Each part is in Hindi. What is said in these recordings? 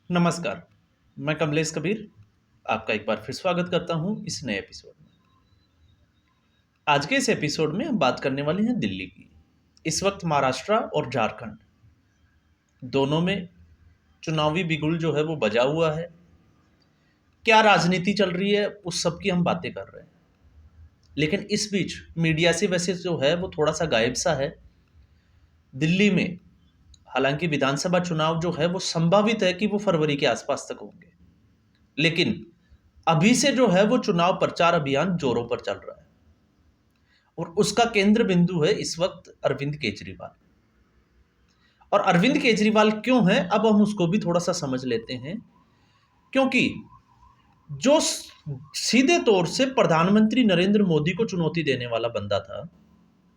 नमस्कार, मैं कमलेश कबीर आपका एक बार फिर स्वागत करता हूं इस नए एपिसोड में। आज के इस एपिसोड में हम बात करने वाले हैं दिल्ली की। इस वक्त महाराष्ट्र और झारखंड दोनों में चुनावी बिगुल जो है वो बजा हुआ है। क्या राजनीति चल रही है उस सब की हम बातें कर रहे हैं, लेकिन इस बीच मीडिया से वैसे जो है वो थोड़ा सा गायब सा है। दिल्ली में हालांकि विधानसभा चुनाव जो है वो संभावित है कि वो फरवरी के आसपास तक होंगे, लेकिन अभी से जो है वो चुनाव प्रचार अभियान जोरों पर चल रहा है और उसका केंद्र बिंदु है इस वक्त अरविंद केजरीवाल। और अरविंद केजरीवाल क्यों है, अब हम उसको भी थोड़ा सा समझ लेते हैं। क्योंकि जो सीधे तौर से प्रधानमंत्री नरेंद्र मोदी को चुनौती देने वाला बंदा था,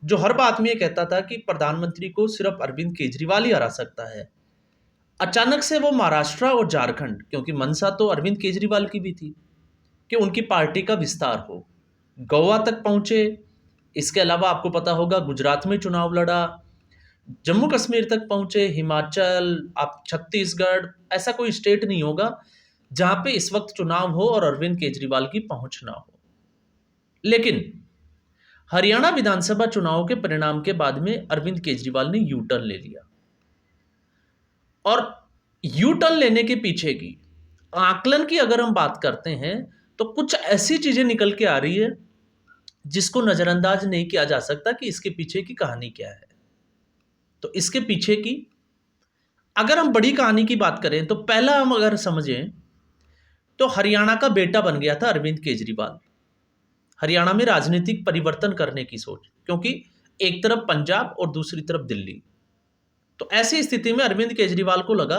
जो हर बात में ये कहता था कि प्रधानमंत्री को सिर्फ अरविंद केजरीवाल ही हरा सकता है, अचानक से वो महाराष्ट्र और झारखंड, क्योंकि मंशा तो अरविंद केजरीवाल की भी थी कि उनकी पार्टी का विस्तार हो, गोवा तक पहुंचे। इसके अलावा आपको पता होगा गुजरात में चुनाव लड़ा, जम्मू कश्मीर तक पहुंचे, हिमाचल, आप छत्तीसगढ़, ऐसा कोई स्टेट नहीं होगा जहां पे इस वक्त चुनाव हो और अरविंद केजरीवाल की पहुंच ना हो। लेकिन हरियाणा विधानसभा चुनाव के परिणाम के बाद में अरविंद केजरीवाल ने यू टर्न ले लिया। और यू टर्न लेने के पीछे की आकलन की अगर हम बात करते हैं तो कुछ ऐसी चीजें निकल के आ रही है जिसको नजरअंदाज नहीं किया जा सकता कि इसके पीछे की कहानी क्या है। तो इसके पीछे की अगर हम बड़ी कहानी की बात करें तो पहला हम अगर समझें तो हरियाणा का बेटा बन गया था अरविंद केजरीवाल। हरियाणा में राजनीतिक परिवर्तन करने की सोच, क्योंकि एक तरफ पंजाब और दूसरी तरफ दिल्ली। तो ऐसी स्थिति में अरविंद केजरीवाल को लगा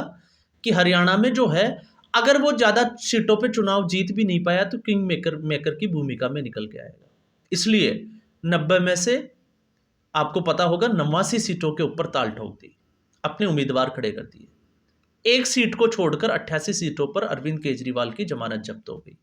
कि हरियाणा में जो है अगर वो ज्यादा सीटों पे चुनाव जीत भी नहीं पाया तो किंग मेकर मेकर की भूमिका में निकल के आएगा। इसलिए 90 में से आपको पता होगा 89 सीटों के ऊपर ताल ठोक दी, अपने उम्मीदवार खड़े कर दिए। एक सीट को छोड़कर 88 सीटों पर अरविंद केजरीवाल की जमानत जब्त हो गई।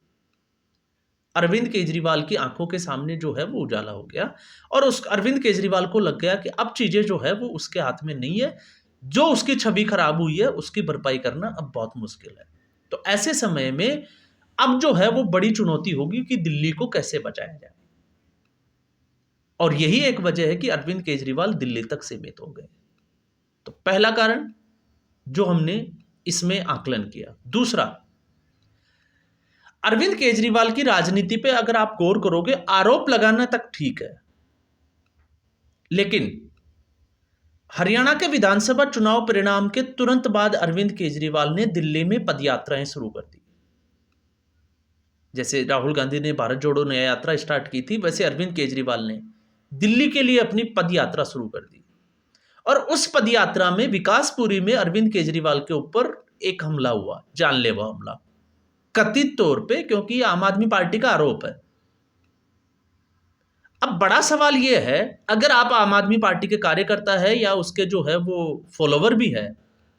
अरविंद केजरीवाल की आंखों के सामने जो है वो उजाला हो गया और उस अरविंद केजरीवाल को लग गया कि अब चीजें जो है वो उसके हाथ में नहीं है। जो उसकी छवि खराब हुई है उसकी भरपाई करना अब बहुत मुश्किल है। तो ऐसे समय में अब जो है वो बड़ी चुनौती होगी कि दिल्ली को कैसे बचाया जाए। और यही एक वजह है कि अरविंद केजरीवाल दिल्ली तक सीमित हो गए। तो पहला कारण जो हमने इसमें आकलन किया। दूसरा, अरविंद केजरीवाल की राजनीति पे अगर आप गौर करोगे, आरोप लगाना तक ठीक है, लेकिन हरियाणा के विधानसभा चुनाव परिणाम के तुरंत बाद अरविंद केजरीवाल ने दिल्ली में पदयात्राएं शुरू कर दी। जैसे राहुल गांधी ने भारत जोड़ो न्याय यात्रा स्टार्ट की थी, वैसे अरविंद केजरीवाल ने दिल्ली के लिए अपनी पदयात्रा शुरू कर दी। और उस पदयात्रा में विकासपुरी में अरविंद केजरीवाल के ऊपर एक हमला हुआ, जानलेवा हमला, कथित तौर पे, क्योंकि आम आदमी पार्टी का आरोप है। अब बड़ा सवाल यह है, अगर आप आम आदमी पार्टी के कार्यकर्ता है या उसके जो है वो फॉलोवर भी है,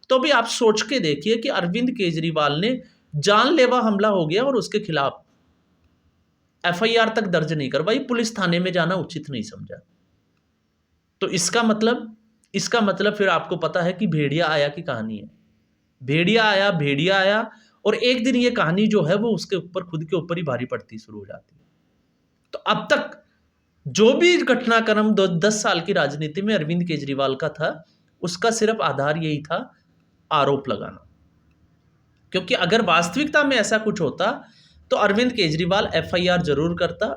तो भी आप सोच के देखिए कि अरविंद केजरीवाल ने जानलेवा हमला हो गया और उसके खिलाफ एफआईआर तक दर्ज नहीं करवाई, पुलिस थाने में जाना उचित नहीं समझा। तो इसका मतलब फिर आपको पता है कि भेड़िया आया की कहानी है। भेड़िया आया और एक दिन ये कहानी जो है वो उसके ऊपर, खुद के ऊपर ही भारी पड़ती शुरू हो जाती है। तो अब तक जो भी घटनाक्रम 10 साल की राजनीति में अरविंद केजरीवाल का था, उसका सिर्फ आधार यही था, आरोप लगाना। क्योंकि अगर वास्तविकता में ऐसा कुछ होता तो अरविंद केजरीवाल एफआईआर जरूर करता,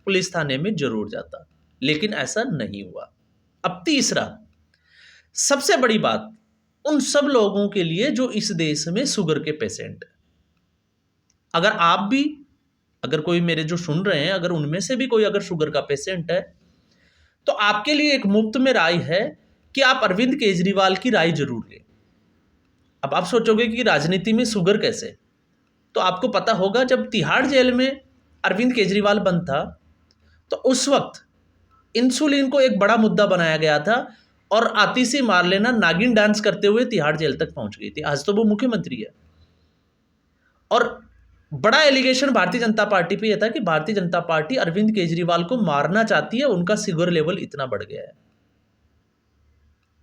पुलिस थाने में जरूर जाता, लेकिन ऐसा नहीं हुआ। अब तीसरा, सबसे बड़ी बात उन सब लोगों के लिए जो इस देश में शुगर के पेशेंट हैं। अगर आप भी, अगर कोई मेरे जो सुन रहे हैं, अगर उनमें से भी कोई अगर शुगर का पेशेंट है, तो आपके लिए एक मुफ्त में राय है कि आप अरविंद केजरीवाल की राय जरूर लें। अब आप सोचोगे कि राजनीति में शुगर कैसे, तो आपको पता होगा जब तिहाड़ जेल में अरविंद केजरीवाल बंद था तो उस वक्त इंसुलिन को एक बड़ा मुद्दा बनाया गया था और आतिशी मार लेना नागिन डांस करते हुए तिहाड़ जेल तक पहुंच गई थी। आज तो वो मुख्यमंत्री है। और बड़ा एलिगेशन भारतीय जनता पार्टी पे यह था कि भारतीय जनता पार्टी अरविंद केजरीवाल को मारना चाहती है, उनका शुगर लेवल इतना बढ़ गया है।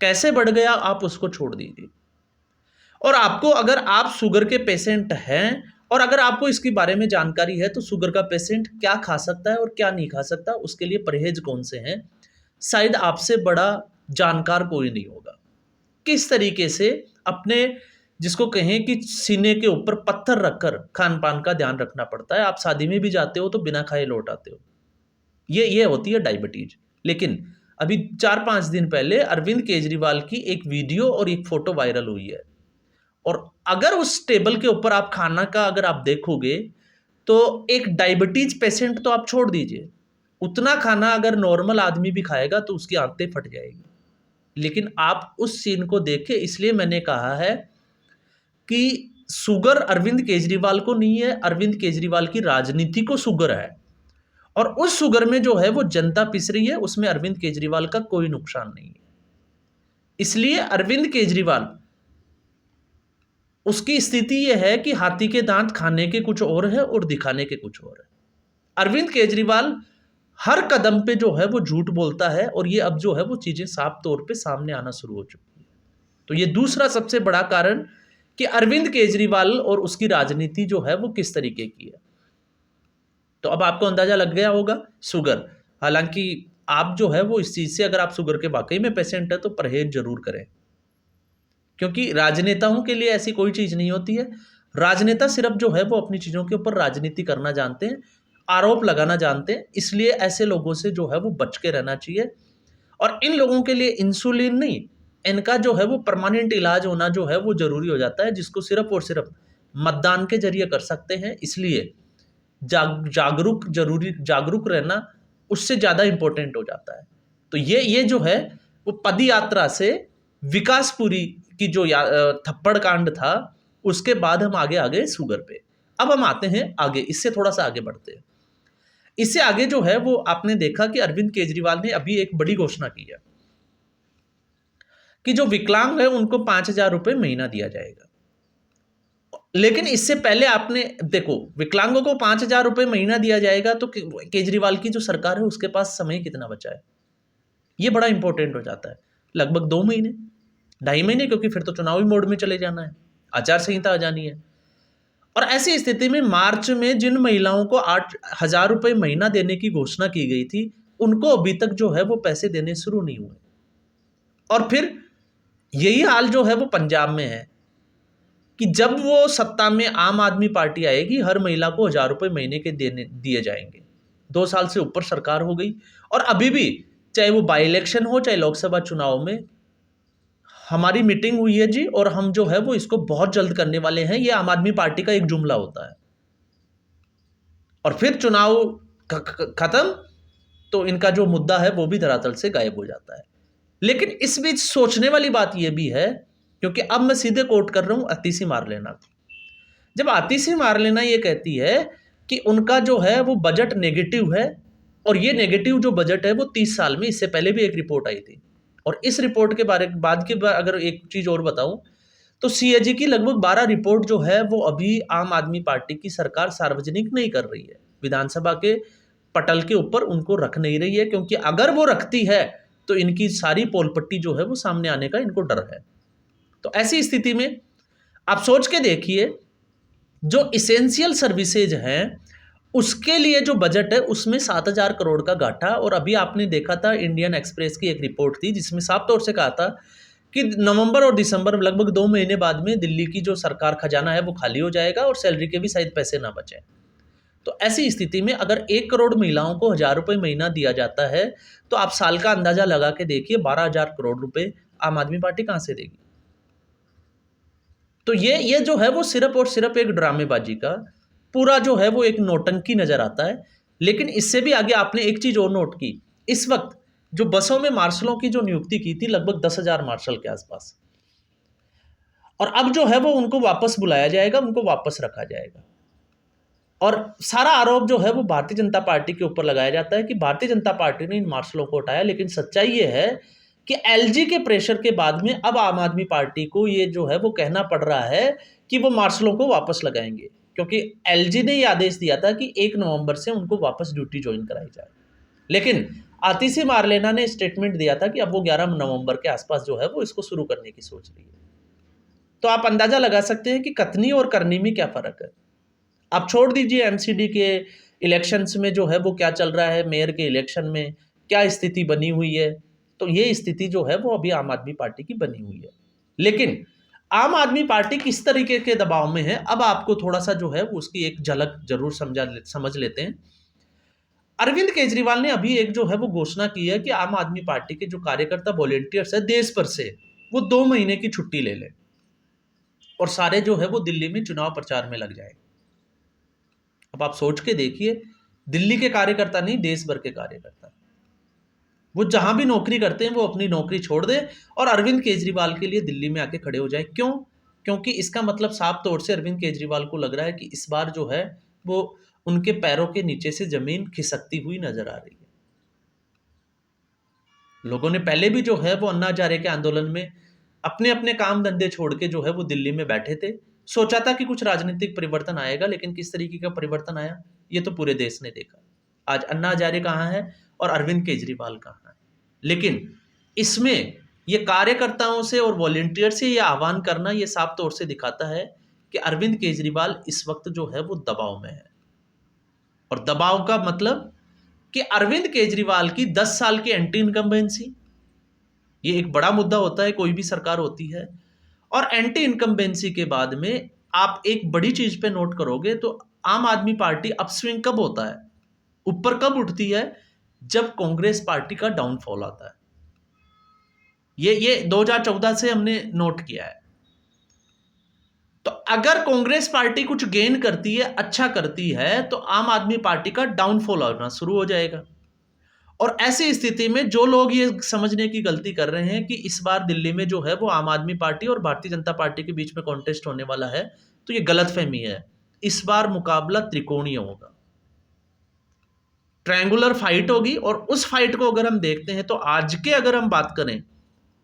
कैसे बढ़ गया आप उसको छोड़ दीजिए। और आपको, अगर आप शुगर के पेशेंट हैं और अगर आपको इसके बारे में जानकारी है तो शुगर का पेशेंट क्या खा सकता है और क्या नहीं खा सकता, उसके लिए परहेज कौन से हैं, शायद आपसे बड़ा जानकार कोई नहीं होगा। किस तरीके से अपने, जिसको कहें कि सीने के ऊपर पत्थर रखकर खान पान का ध्यान रखना पड़ता है। आप शादी में भी जाते हो तो बिना खाए लौट आते हो। ये होती है डायबिटीज। लेकिन अभी 4-5 दिन पहले अरविंद केजरीवाल की एक वीडियो और एक फोटो वायरल हुई है, और अगर उस टेबल के ऊपर आप खाना का अगर आप देखोगे तो एक डायबिटीज पेशेंट तो आप छोड़ दीजिए, उतना खाना अगर नॉर्मल आदमी भी खाएगा तो उसकी आंतें फट जाएगी। लेकिन आप उस सीन को देखे, इसलिए मैंने कहा है कि शुगर अरविंद केजरीवाल को नहीं है, अरविंद केजरीवाल की राजनीति को शुगर है। और उस शुगर में जो है वो जनता पिस रही है, उसमें अरविंद केजरीवाल का कोई नुकसान नहीं है। इसलिए अरविंद केजरीवाल, उसकी स्थिति यह है कि हाथी के दांत खाने के कुछ और है और दिखाने के कुछ और है। अरविंद केजरीवाल हर कदम पे जो है वो झूठ बोलता है, और ये अब जो है वो चीजें साफ तौर पे सामने आना शुरू हो चुकी है। तो ये दूसरा सबसे बड़ा कारण कि अरविंद केजरीवाल और उसकी राजनीति जो है वो किस तरीके की है। तो अब आपको अंदाजा लग गया होगा शुगर। हालांकि आप जो है वो इस चीज से, अगर आप शुगर के वाकई में पेशेंट है तो परहेज जरूर करें, क्योंकि राजनेताओं के लिए ऐसी कोई चीज नहीं होती है। राजनेता सिर्फ जो है वो अपनी चीजों के ऊपर राजनीति करना जानते हैं, आरोप लगाना जानते हैं, इसलिए ऐसे लोगों से जो है वो बच के रहना चाहिए। और इन लोगों के लिए इंसुलिन नहीं, इनका जो है वो परमानेंट इलाज होना जो है वो जरूरी हो जाता है, जिसको सिर्फ और सिर्फ मतदान के जरिए कर सकते हैं। इसलिए जागरूक रहना उससे ज्यादा इंपॉर्टेंट हो जाता है। तो ये जो है वो पद यात्रा से विकासपुरी की जो थप्पड़ कांड था, उसके बाद हम आगे आगे शुगर पे। अब हम आते हैं आगे, इससे थोड़ा सा आगे बढ़ते हैं। इससे आगे जो है वो आपने देखा कि अरविंद केजरीवाल ने अभी एक बड़ी घोषणा की है कि जो विकलांग है उनको 5,000 रुपए महीना दिया जाएगा। लेकिन इससे पहले आपने देखो, विकलांगों को 5,000 रुपए महीना दिया जाएगा, तो केजरीवाल की जो सरकार है उसके पास समय कितना बचा है, ये बड़ा इंपॉर्टेंट हो जाता है। लगभग 2 महीने, 2.5 महीने, क्योंकि फिर तो चुनावी मोड में चले जाना है, आचार संहिता आ जानी है। और ऐसी स्थिति में मार्च में जिन महिलाओं को 8,000 रुपए महीना देने की घोषणा की गई थी, उनको अभी तक जो है वो पैसे देने शुरू नहीं हुए। और फिर यही हाल जो है वो पंजाब में है कि जब वो सत्ता में आम आदमी पार्टी आएगी, हर महिला को 1,000 रुपए महीने के दिए जाएंगे। 2 साल से ऊपर सरकार हो गई, और अभी भी चाहे वो बाई इलेक्शन हो चाहे लोकसभा चुनाव में, हमारी मीटिंग हुई है जी और हम जो है वो इसको बहुत जल्द करने वाले हैं, ये आम आदमी पार्टी का एक जुमला होता है। और फिर चुनाव खत्म तो इनका जो मुद्दा है वो भी धरातल से गायब हो जाता है। लेकिन इस बीच सोचने वाली बात यह भी है, क्योंकि अब मैं सीधे कोट कर रहा हूं आतिशी मारलेना। जब आतिशी मारलेना ये कहती है कि उनका जो है वो बजट नेगेटिव है, और ये नेगेटिव जो बजट है वो 30 साल में, इससे पहले भी एक रिपोर्ट आई थी, और इस रिपोर्ट के बाद अगर एक चीज और बताऊं तो सीएजी की लगभग 12 रिपोर्ट जो है वो अभी आम आदमी पार्टी की सरकार सार्वजनिक नहीं कर रही है, विधानसभा के पटल के ऊपर उनको रख नहीं रही है, क्योंकि अगर वो रखती है तो इनकी सारी पोलपट्टी जो है वो सामने आने का इनको डर है। तो ऐसी स्थिति में आप सोच के देखिए, जो इसेंशियल सर्विसेज हैं उसके लिए जो बजट है उसमें 7,000 करोड़ का घाटा। और अभी आपने देखा था इंडियन एक्सप्रेस की एक रिपोर्ट थी जिसमें साफ तौर से कहा था कि नवंबर और दिसंबर में लगभग 2 महीने बाद में दिल्ली की जो सरकार खजाना है वो खाली हो जाएगा और सैलरी के भी शायद पैसे ना बचे। तो ऐसी स्थिति में अगर 1 करोड़ महिलाओं को 1,000 रुपए महीना दिया जाता है तो आप साल का अंदाजा लगा के देखिए 12,000 करोड़ रुपए आम आदमी पार्टी कहां से देगी। तो ये जो है वो सिर्फ और सिर्फ एक ड्रामेबाजी का पूरा जो है वो एक नौटंकी नजर आता है। लेकिन इससे भी आगे आपने एक चीज और नोट की, इस वक्त जो बसों में मार्शलों की जो नियुक्ति की थी लगभग 10,000 मार्शल के आसपास, और अब जो है वो उनको वापस बुलाया जाएगा, उनको वापस रखा जाएगा। और सारा आरोप जो है वो भारतीय जनता पार्टी के ऊपर लगाया जाता है कि भारतीय जनता पार्टी ने इन मार्शलों को हटाया। लेकिन सच्चाई ये है कि एलजी के प्रेशर के बाद में अब आम आदमी पार्टी को ये जो है वो कहना पड़ रहा है कि वो मार्शलों को वापस लगाएंगे, क्योंकि एलजी ने ये आदेश दिया था कि 1 नवंबर से उनको वापस ड्यूटी ज्वाइन कराई जाए। लेकिन आतिशी मारलेना ने स्टेटमेंट दिया था कि अब वो 11 नवंबर के आसपास जो है वो इसको शुरू करने की सोच रही है। तो आप अंदाजा लगा सकते हैं कि कथनी और करनी में क्या फर्क है। आप छोड़ दीजिए एमसीडी के इलेक्शंस में जो है वो क्या चल रहा है, मेयर के इलेक्शन में क्या स्थिति बनी हुई है, तो ये स्थिति जो है वो अभी आम आदमी पार्टी की बनी हुई है। लेकिन आम आदमी पार्टी किस तरीके के दबाव में है, अब आपको थोड़ा सा जो है वो उसकी एक झलक जरूर समझ लेते हैं। अरविंद केजरीवाल ने अभी एक जो है वो घोषणा की है कि आम आदमी पार्टी के जो कार्यकर्ता वॉलेंटियर्स है देश भर से, वो 2 महीने की छुट्टी ले लें और सारे जो है वो दिल्ली में चुनाव प्रचार में लग जाए। अब आप सोच के देखिए, दिल्ली के कार्यकर्ता नहीं, देश भर के कार्यकर्ता, वो जहां भी नौकरी करते हैं वो अपनी नौकरी छोड़ दें और अरविंद केजरीवाल के लिए दिल्ली में आके खड़े हो जाए। क्यों? क्योंकि इसका मतलब साफ तौर से अरविंद केजरीवाल को लग रहा है कि इस बार जो है वो उनके पैरों के नीचे से जमीन खिसकती हुई नजर आ रही है। लोगों ने पहले भी जो है वो अन्ना हजारे के आंदोलन में अपने अपने काम धंधे छोड़ के जो है वो दिल्ली में बैठे थे, सोचा था कि कुछ राजनीतिक परिवर्तन आएगा, लेकिन किस तरीके का परिवर्तन आया ये तो पूरे देश ने देखा। आज अन्ना हजारे कहाँ है और अरविंद केजरीवाल कहाँ है। लेकिन इसमें ये कार्यकर्ताओं से और वॉलेंटियर से ये आह्वान करना ये साफ तौर से दिखाता है कि अरविंद केजरीवाल इस वक्त जो है वो दबाव में है। और दबाव का मतलब कि अरविंद केजरीवाल की 10 साल की एंटी इनकम्बेंसी, ये एक बड़ा मुद्दा होता है, कोई भी सरकार होती है। और एंटी इनकम्बेंसी के बाद में आप एक बड़ी चीज पे नोट करोगे तो आम आदमी पार्टी अपस्विंग कब होता है, ऊपर कब उठती है, जब कांग्रेस पार्टी का डाउनफॉल आता है। ये 2014 से हमने नोट किया है। तो अगर कांग्रेस पार्टी कुछ गेन करती है, अच्छा करती है, तो आम आदमी पार्टी का डाउनफॉल होना शुरू हो जाएगा। और ऐसी स्थिति में जो लोग ये समझने की गलती कर रहे हैं कि इस बार दिल्ली में जो है वो आम आदमी पार्टी और भारतीय जनता पार्टी के बीच में कॉन्टेस्ट होने वाला है, तो ये गलतफहमी है। इस बार मुकाबला त्रिकोणीय होगा, ट्रायंगुलर फाइट होगी। और उस फाइट को अगर हम देखते हैं तो आज के अगर हम बात करें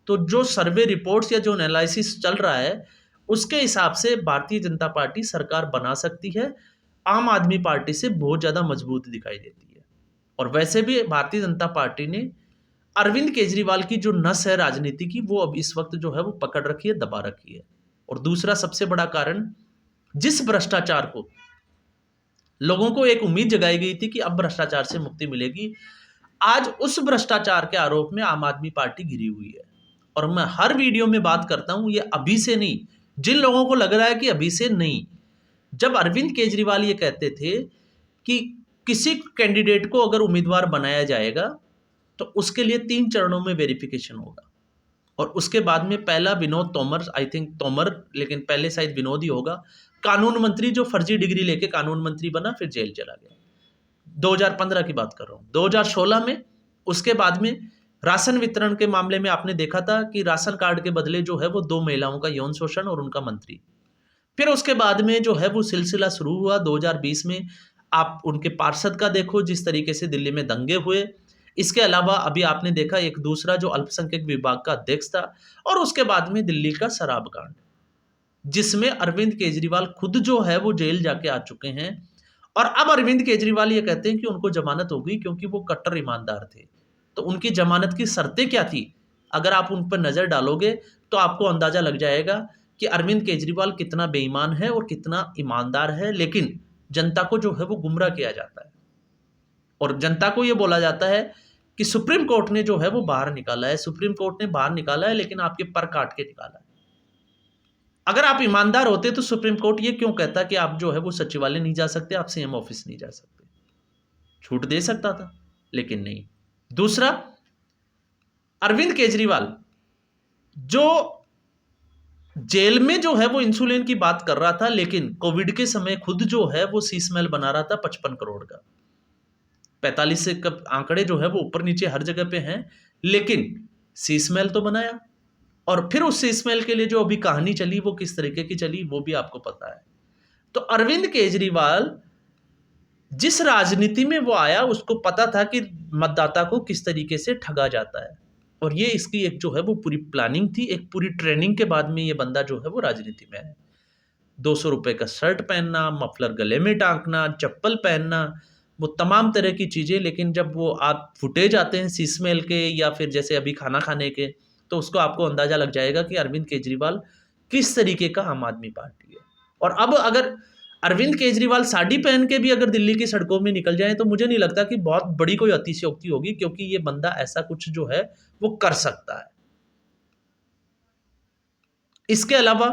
तो जो सर्वे रिपोर्ट्स या जो एनालिसिस चल रहा है उसके हिसाब से भारतीय जनता पार्टी सरकार बना सकती है, आम आदमी पार्टी से बहुत ज्यादा मजबूत दिखाई देती है। और वैसे भी भारतीय जनता पार्टी ने अरविंद केजरीवाल की जो नस है राजनीति की, वो अब इस वक्त जो है वो पकड़ रखी है, दबा रखी है। और दूसरा सबसे बड़ा कारण, जिस भ्रष्टाचार को लोगों को एक उम्मीद जगाई गई थी कि अब भ्रष्टाचार से मुक्ति मिलेगी, आज उस भ्रष्टाचार के आरोप में आम आदमी पार्टी घिरी हुई है। और मैं हर वीडियो में बात करता हूं, ये अभी से नहीं, जिन लोगों को लग रहा है कि अभी से नहीं, जब अरविंद केजरीवाल ये कहते थे कि किसी कैंडिडेट को अगर उम्मीदवार बनाया जाएगा तो उसके लिए 3 चरणों में वेरिफिकेशन होगा। और उसके बाद में पहला विनोद तोमर, आई थिंक तोमर, लेकिन पहले शायद विनोद ही होगा, कानून मंत्री, जो फर्जी डिग्री लेके कानून मंत्री बना फिर जेल चला गया। 2015 की बात कर रहा हूं। 2016 में उसके बाद में राशन वितरण के मामले में आपने देखा था कि राशन कार्ड के बदले जो है वो 2 महिलाओं का यौन शोषण और उनका मंत्री। फिर उसके बाद में जो है वो सिलसिला शुरू हुआ 2020 में। आप उनके पार्षद का देखो जिस तरीके से दिल्ली में दंगे हुए। इसके अलावा अभी आपने देखा एक दूसरा जो अल्पसंख्यक विभाग का अध्यक्ष था, और उसके बाद में दिल्ली का शराब कांड, जिसमें अरविंद केजरीवाल खुद जो है वो जेल जाके आ चुके हैं। और अब अरविंद केजरीवाल ये कहते हैं कि उनको जमानत हो गई क्योंकि वो कट्टर ईमानदार थे। तो उनकी जमानत की शर्तें क्या थी, अगर आप उन पर नजर डालोगे तो आपको अंदाजा लग जाएगा कि अरविंद केजरीवाल कितना बेईमान है और कितना ईमानदार है। लेकिन जनता को जो है वो गुमराह किया जाता है और जनता को ये बोला जाता है कि सुप्रीम कोर्ट ने जो है वो बाहर निकाला है, सुप्रीम कोर्ट ने बाहर निकाला है, लेकिन आपके पर काट के निकाला है। अगर आप ईमानदार होते तो सुप्रीम कोर्ट ये क्यों कहता कि आप जो है वो सचिवालय नहीं जा सकते, आप सीएम ऑफिस नहीं जा सकते, छूट दे सकता था, लेकिन नहीं। दूसरा, अरविंद केजरीवाल जो जेल में जो है वो इंसुलिन की बात कर रहा था, लेकिन कोविड के समय खुद जो है वो शीशमहल बना रहा था 55 करोड़ का। 45 से कब आंकड़े जो है वो ऊपर नीचे हर जगह पे हैं, लेकिन शीशमहल तो बनाया। और फिर उस शीशमहल के लिए जो अभी कहानी चली वो किस तरीके की चली वो भी आपको पता है। तो अरविंद केजरीवाल जिस राजनीति में वो आया उसको पता था कि मतदाता को किस तरीके से ठगा जाता है, और ये इसकी एक जो है वो पूरी प्लानिंग थी, एक पूरी ट्रेनिंग के बाद में ये बंदा जो है वो राजनीति में है। 200 रुपए का शर्ट पहनना, मफलर गले में टांगना, चप्पल पहनना, वो तमाम तरह की चीजें। लेकिन जब वो आप फुटेज आते हैं शीशमहल के या फिर जैसे अभी खाना खाने के, तो उसको आपको अंदाजा लग जाएगा कि अरविंद केजरीवाल किस तरीके का आम आदमी पार्टी है। और अब अगर अरविंद केजरीवाल साड़ी पहन के भी अगर दिल्ली की सड़कों में निकल जाए तो मुझे नहीं लगता कि बहुत बड़ी कोई अतिशयोक्ति होगी, क्योंकि ये बंदा ऐसा कुछ जो है वो कर सकता है। इसके अलावा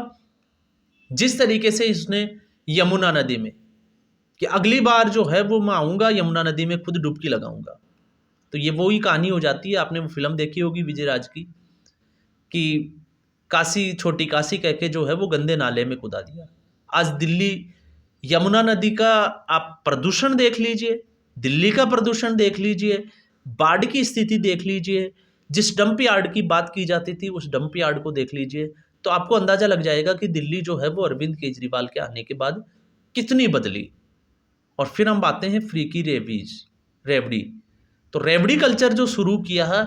जिस तरीके से इसने यमुना नदी में कि अगली बार जो है वो मैं आऊंगा यमुना नदी में खुद डुबकी लगाऊंगा, तो ये वो ही कहानी हो जाती है। आपने वो फिल्म देखी होगी विजय राज की कि काशी छोटी काशी कह के जो है वो गंदे नाले में कूदा दिया। आज दिल्ली यमुना नदी का आप प्रदूषण देख लीजिए, दिल्ली का प्रदूषण देख लीजिए, बाढ़ की स्थिति देख लीजिए, जिस डंप यार्ड की बात की जाती थी उस डंप यार्ड को देख लीजिए, तो आपको अंदाजा लग जाएगा कि दिल्ली जो है वो अरविंद केजरीवाल के आने के बाद कितनी बदली। और फिर हम आते हैं फ्री की रेवड़ी। तो रेवड़ी कल्चर जो शुरू किया है,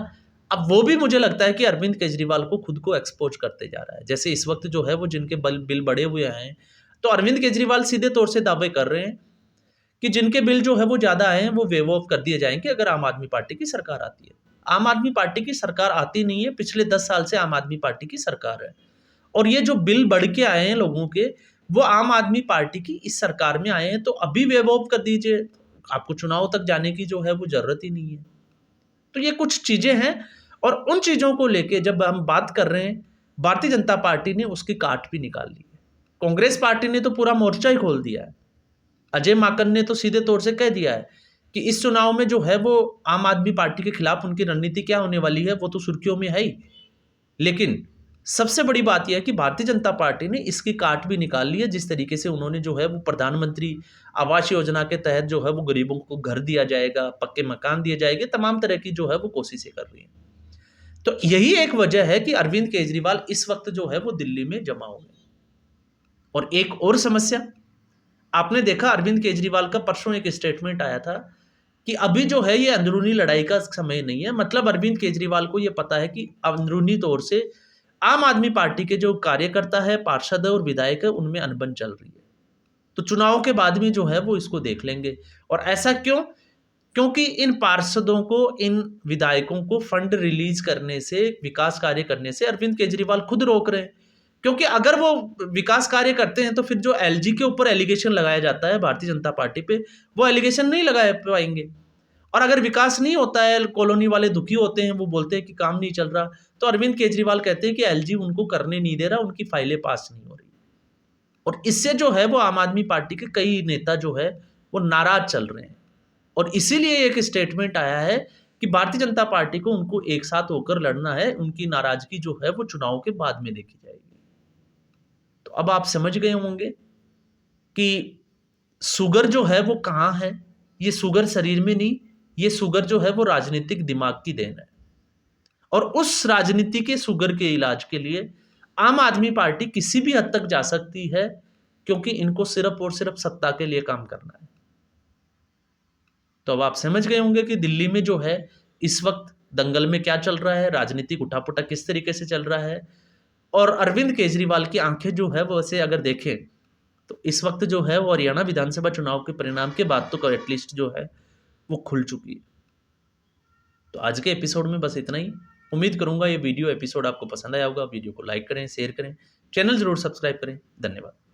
अब वो भी मुझे लगता है कि अरविंद केजरीवाल को खुद को एक्सपोज करते जा रहा है। जैसे इस वक्त जो है वो जिनके बिल बढ़े हुए हैं, तो अरविंद केजरीवाल सीधे तौर से दावे कर रहे हैं कि जिनके बिल जो है वो ज़्यादा आए हैं वो वेव ऑफ कर दिए जाएंगे अगर आम आदमी पार्टी की सरकार आती है। आम आदमी पार्टी की सरकार आती नहीं है, पिछले 10 साल से आम आदमी पार्टी की सरकार है। और ये जो बिल बढ़ के आए हैं लोगों के, वो आम आदमी पार्टी की इस सरकार में आए हैं, तो अभी वेव ऑफ कर दीजिए, आपको चुनाव तक जाने की जो है वो जरूरत ही नहीं है। तो ये कुछ चीजें हैं, और उन चीजों को लेके जब हम बात कर रहे हैं, भारतीय जनता पार्टी ने उसकी काट भी निकाल ली है। कांग्रेस पार्टी ने तो पूरा मोर्चा ही खोल दिया है। अजय माकन ने तो सीधे तौर से कह दिया है कि इस चुनाव में जो है वो आम आदमी पार्टी के खिलाफ उनकी रणनीति क्या होने वाली है वो तो सुर्खियों में है ही। लेकिन सबसे बड़ी बात यह है कि भारतीय जनता पार्टी ने इसकी काट भी निकाल ली है। जिस तरीके से उन्होंने जो है वो प्रधानमंत्री आवास योजना के तहत जो है वो गरीबों को घर दिया जाएगा, पक्के मकान दिए जाएंगे, तमाम तरह की जो है वो कोशिशें कर रही हैं। तो यही एक वजह है कि अरविंद केजरीवाल इस वक्त जो है वो दिल्ली में जमा हो गए। और एक और समस्या आपने देखा, अरविंद केजरीवाल का परसों एक स्टेटमेंट आया था कि अभी जो है ये अंदरूनी लड़ाई का समय नहीं है। मतलब अरविंद केजरीवाल को ये पता है कि अंदरूनी तौर से आम आदमी पार्टी के जो कार्यकर्ता है, पार्षद है और विधायक है, उनमें अनबन चल रही है। तो चुनाव के बाद में जो है वो इसको देख लेंगे। और ऐसा क्यों? क्योंकि इन पार्षदों को, इन विधायकों को फंड रिलीज करने से, विकास कार्य करने से अरविंद केजरीवाल खुद रोक रहे हैं। क्योंकि अगर वो विकास कार्य करते हैं तो फिर जो एलजी के ऊपर एलिगेशन लगाया जाता है भारतीय जनता पार्टी पे, वो एलिगेशन नहीं लगा पाएंगे। और अगर विकास नहीं होता है, कॉलोनी वाले दुखी होते हैं, वो बोलते हैं कि काम नहीं चल रहा, तो अरविंद केजरीवाल कहते हैं कि एलजी उनको करने नहीं दे रहा, उनकी फाइलें पास नहीं हो रही। और इससे जो है वो आम आदमी पार्टी के कई नेता जो है वो नाराज चल रहे हैं। और इसीलिए एक स्टेटमेंट आया है कि भारतीय जनता पार्टी को उनको एक साथ होकर लड़ना है, उनकी नाराजगी जो है वो चुनाव के बाद में देखी जाएगी। तो अब आप समझ गए होंगे कि शुगर जो है वो कहाँ है। ये शुगर शरीर में नहीं, ये शुगर जो है वो राजनीतिक दिमाग की देन है। और उस राजनीति के शुगर के इलाज के लिए आम आदमी पार्टी किसी भी हद तक जा सकती है, क्योंकि इनको सिर्फ और सिर्फ सत्ता के लिए काम करना है। तो अब आप समझ गए होंगे कि दिल्ली में जो है इस वक्त दंगल में क्या चल रहा है, राजनीतिक उठापटा किस तरीके से चल रहा है। और अरविंद केजरीवाल की आंखें जो है वो ऐसे अगर देखें तो इस वक्त जो है वो हरियाणा विधानसभा चुनाव के परिणाम के बाद तो एटलीस्ट जो है वो खुल चुकी है। तो आज के एपिसोड में बस इतना ही। उम्मीद करूंगा ये वीडियो एपिसोड आपको पसंद आया होगा। वीडियो को लाइक करें, शेयर करें, चैनल जरूर सब्सक्राइब करें। धन्यवाद।